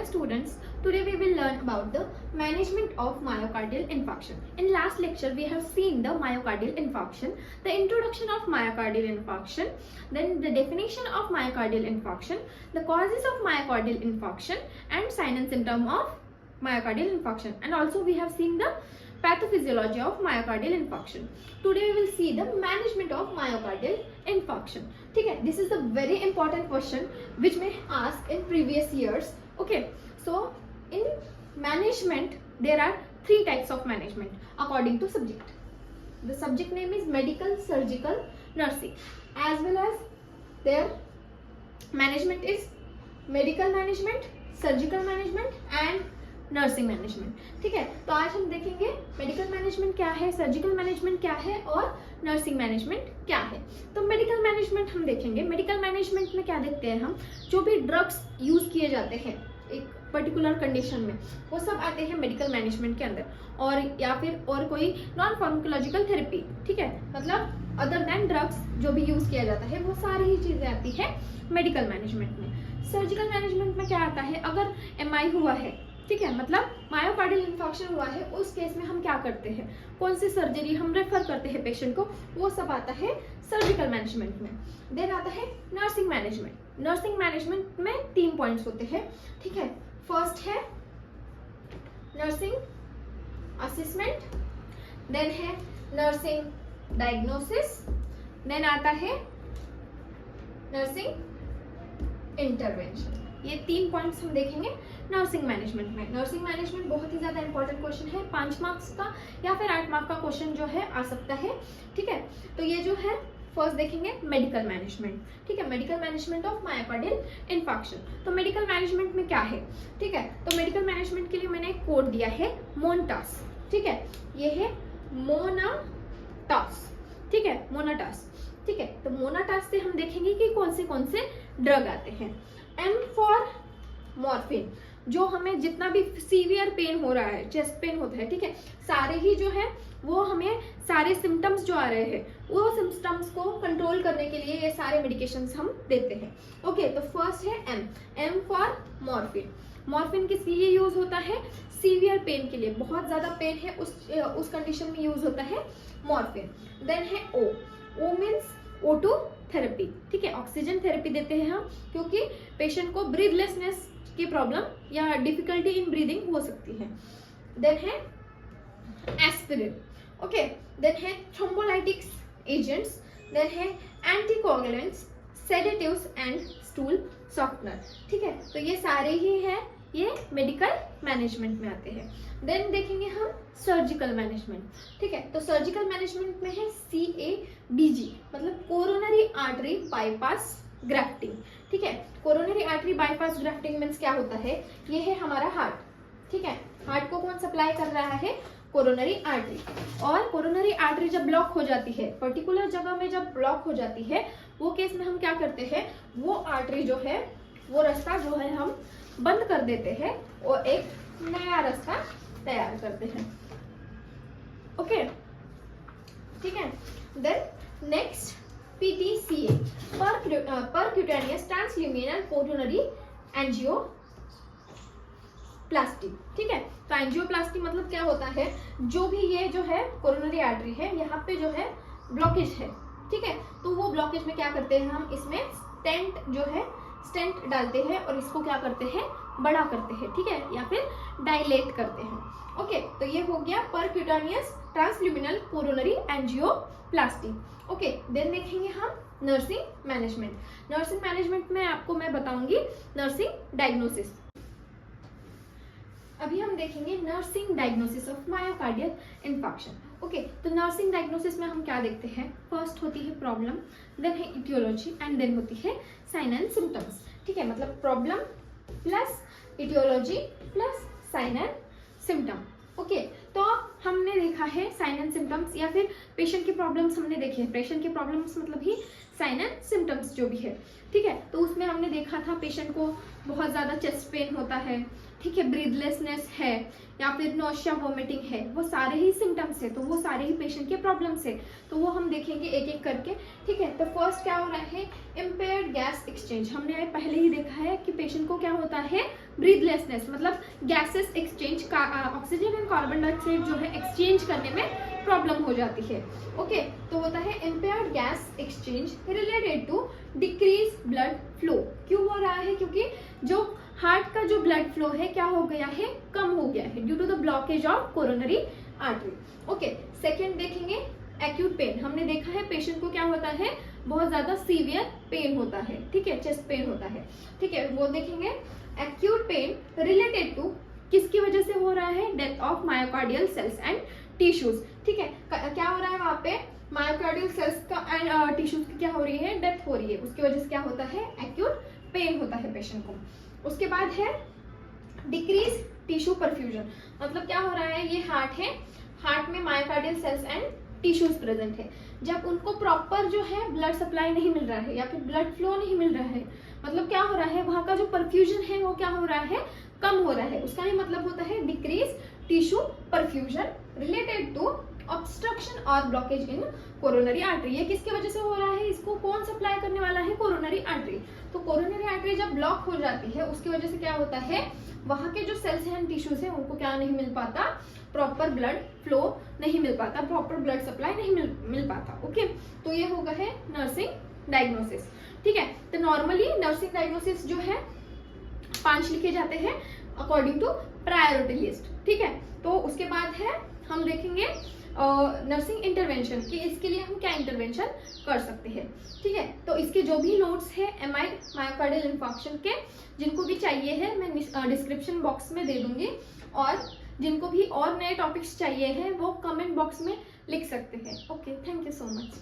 Dear students, today we will learn about the management of myocardial infarction. In last lecture, we have seen the myocardial infarction, the introduction of myocardial infarction, then the definition of myocardial infarction, the causes of myocardial infarction, and sign and symptom of myocardial infarction. And also we have seen the pathophysiology of myocardial infarction. Today we will see the management of myocardial infarction. ठीक है, this is a very important question which may ask in previous years. Okay, so in management there are three types of management according to subject. The subject name is medical, surgical, nursing, as well as their management is medical management, surgical management and nursing management. ठीक है, तो आज हम देखेंगे medical management क्या है, surgical management क्या है और नर्सिंग मैनेजमेंट क्या है. तो मेडिकल मैनेजमेंट हम देखेंगे. मेडिकल मैनेजमेंट में क्या देखते हैं हम, जो भी ड्रग्स यूज किए जाते हैं एक पर्टिकुलर कंडीशन में, वो सब आते हैं मेडिकल मैनेजमेंट के अंदर. और या फिर और कोई नॉन फार्माकोलॉजिकल थेरेपी, ठीक है, मतलब अदर देन ड्रग्स जो भी यूज किया जाता है, वो सारी ही चीजें आती है मेडिकल मैनेजमेंट में. सर्जिकल मैनेजमेंट में क्या आता है, अगर MI हुआ है, ठीक है, मतलब मायोकार्डियल इंफार्क्शन हुआ है, उस केस में हम क्या करते हैं, कौन सी सर्जरी हम रेफर करते हैं पेशेंट को, वो सब आता है सर्जिकल मैनेजमेंट में. देन आता है नर्सिंग मैनेजमेंट. नर्सिंग मैनेजमेंट में 3 पॉइंट्स होते हैं. ठीक है, फर्स्ट है नर्सिंग असेसमेंट, देन है नर्सिंग डायग्नोसिस, देन आता है नर्सिंग इंटरवेंशन. ये 3 पॉइंट्स हम देखेंगे नर्सिंग मैनेजमेंट में. नर्सिंग मैनेजमेंट बहुत ही ज्यादा इंपॉर्टेंट क्वेश्चन है, 5 मार्क्स का या फिर 8 मार्क का क्वेश्चन जो है आ सकता है. ठीक है, तो ये जो है फर्स्ट देखेंगे मेडिकल मैनेजमेंट. ठीक है, medical management of myocardial infarction. तो मेडिकल मैनेजमेंट में क्या है, ठीक है, तो मेडिकल मैनेजमेंट के लिए मैंने एक कोड दिया है मोनाटास. ठीक है, ये है मोनाटास. ठीक है, मोनाटास. ठीक है, तो मोनाटास से हम देखेंगे कि कौन से ड्रग आते हैं. M फॉर मॉर्फिन, जो हमें जितना भी सीवियर पेन हो रहा है, चेस्ट पेन होता है, ठीक है, सारे ही जो है वो हमें सारे सिम्टम्स जो आ रहे हैं, वो सिम्टम्स को कंट्रोल करने के लिए ये सारे मेडिकेशंस हम देते हैं. ओके, तो फर्स्ट है M फॉर मॉर्फिन. मॉर्फिन किस लिए यूज होता है, सीवियर पेन के लिए, बहुत ज्यादा पेन है उस कंडीशन में यूज होता है मॉर्फिन. देन है O मीन्स O2 थेरेपी. ठीक है, ऑक्सीजन थेरेपी देते हैं हम, क्योंकि पेशेंट को ब्रीथलेसनेस की प्रॉब्लम या डिफिकल्टी इन ब्रीदिंग हो सकती है. देन है एस्पिरिन. ओके, देन है थ्रोम्बोलाइटिक्स एजेंट्स, देन है anticoagulants, sedatives and stool softener. ठीक है, तो ये सारे ही हैं, ये मेडिकल मैनेजमेंट में आते हैं. देन देखेंगे हम सर्जिकल मैनेजमेंट. ठीक है, तो सर्जिकल मैनेजमेंट में है CABG, मतलब कोरोनरी आर्टरी बाईपास ग्राफ्टिंग. ठीक है, coronary artery bypass grafting means क्या होता है, ये है हमारा हार्ट. ठीक है, हार्ट को कौन सप्लाई कर रहा है, कोरोनरी आर्टरी. और कोरोनरी आर्टरी जब ब्लॉक हो जाती है, पर्टिकुलर जगह में जब ब्लॉक हो जाती है, वो केस में हम क्या करते हैं, वो आर्टरी जो है, वो रास्ता जो है हम बंद कर देते हैं और एक नया रास्ता तैयार करते हैं. ओके, ठीक है. Then next PTCA, percutaneous transluminal coronary angioplasty. ठीक है, तो एंजियोप्लास्टी मतलब क्या होता है, जो भी ये जो है कोरोनरी आर्टरी है, यहाँ पे जो है ब्लॉकेज है. ठीक है, तो वो ब्लॉकेज में क्या करते हैं हम, इसमें स्टेंट डालते हैं और इसको क्या करते हैं, बड़ा करते हैं. ठीक है, या फिर डायलेट करते हैं. ओके, तो ये हो गया percutaneous transluminal coronary angioplasty. Okay, then देखेंगे हम नर्सिंग मैनेजमेंट. नर्सिंग मैनेजमेंट में आपको मैं बताऊंगी नर्सिंग डायग्नोसिस. अभी हम देखेंगे nursing diagnosis of myocardial infarction. Okay, तो नर्सिंग डायग्नोसिस में हम क्या देखते हैं, फर्स्ट होती है प्रॉब्लम, देन है इटियोलॉजी एंड देन होती है साइन एंड सिम्टम्स. ठीक है, मतलब problem plus etiology plus sign and symptom. Okay, तो हमने देखा है साइन एंड सिम्टम्स या फिर पेशेंट की प्रॉब्लम्स हमने देखे हैं. पेशेंट की प्रॉब्लम्स मतलब ही साइन एंड सिम्टम्स जो भी है, ठीक है। तो उसमें हमने देखा था पेशेंट को बहुत ज़्यादा चेस्ट पेन होता है, ठीक है, ब्रीथलेसनेस है या फिर नोशिया वोमिटिंग है, वो सारे ही सिम्टम्स है, तो वो सारे ही पेशेंट के प्रॉब्लम्स है, तो वो हम देखेंगे एक एक करके, ठीक है। तो फर्स्ट क्या हो रहा है, इम्पेयर्ड गैस एक्सचेंज। हमने पहले ही देखा है कि पेशेंट को क्या होता है, ब्रीथलेसनेस, मतलब गैसेस एक्सचेंज का ऑक्सीजन एंड कार्बन डाइऑक्साइड जो है एक्सचेंज करने में प्रॉब्लम हो जाती है, ओके। तो होता है impaired gas exchange related to decrease blood flow. क्यों हो रहा है, क्योंकि जो हार्ट का जो ब्लड फ्लो है क्या हो गया है, कम हो गया है due to the blockage of coronary artery, okay. Second देखेंगे एक्यूट पेन। हमने देखा है पेशेंट को क्या होता है, बहुत ज्यादा सीवियर पेन होता है, ठीक है, चेस्ट पेन होता है, ठीक है, वो देखेंगे। एक्यूट पेन रिलेटेड टू किसकी वजह से हो रहा है, death of myocardial cells and tissues, ठीक है। क्या हो रहा है वहां पे, मायोकार्डियल सेल्स का एंड टिश्यूज की क्या हो रही है, डेथ हो रही है, उसकी वजह से क्या होता है, एक्यूट पेन होता है पेशेंट को। उसके बाद है डिक्रीज टिश्यू परफ्यूजन, मतलब क्या हो रहा है, ये हार्ट है, हार्ट में myocardial cells and tissues present है, जब उनको प्रॉपर जो है ब्लड सप्लाई नहीं मिल रहा है या फिर ब्लड फ्लो नहीं मिल रहा है, मतलब क्या हो रहा है, वहां का जो परफ्यूजन है वो क्या हो रहा है, कम हो रहा है, उसका ही मतलब होता है decrease tissue perfusion related to obstruction और ब्लॉकेज इन कोरोनरी आर्टरी। ये किसकी वजह से हो रहा है, इसको कौन सप्लाई करने वाला है, कोरोनरी आर्टरी। तो कोरोनरी आर्टरी जब ब्लॉक हो जाती है उसकी वजह से क्या होता है, वहां के जो सेल्स हैं टिश्यूज हैं उनको क्या नहीं मिल पाता, प्रॉपर ब्लड फ्लो नहीं मिल पाता, प्रॉपर ब्लड सप्लाई नहीं मिल पाता, ओके। तो ये होगा है नर्सिंग डायग्नोसिस, ठीक है। तो नॉर्मली नर्सिंग डायग्नोसिस जो है 5 लिखे जाते हैं अकॉर्डिंग टू प्रायोरिटी लिस्ट, ठीक है। तो उसके बाद है हम देखेंगे नर्सिंग इंटरवेंशन कि इसके लिए हम क्या इंटरवेंशन कर सकते हैं, ठीक है। तो इसके जो भी नोट्स है एमआई मायोकार्डियल इंफार्क्शन के, जिनको भी चाहिए है मैं डिस्क्रिप्शन बॉक्स में दे दूंगी, और जिनको भी और नए टॉपिक्स चाहिए हैं वो कमेंट बॉक्स में लिख सकते हैं, okay. Thank you so much.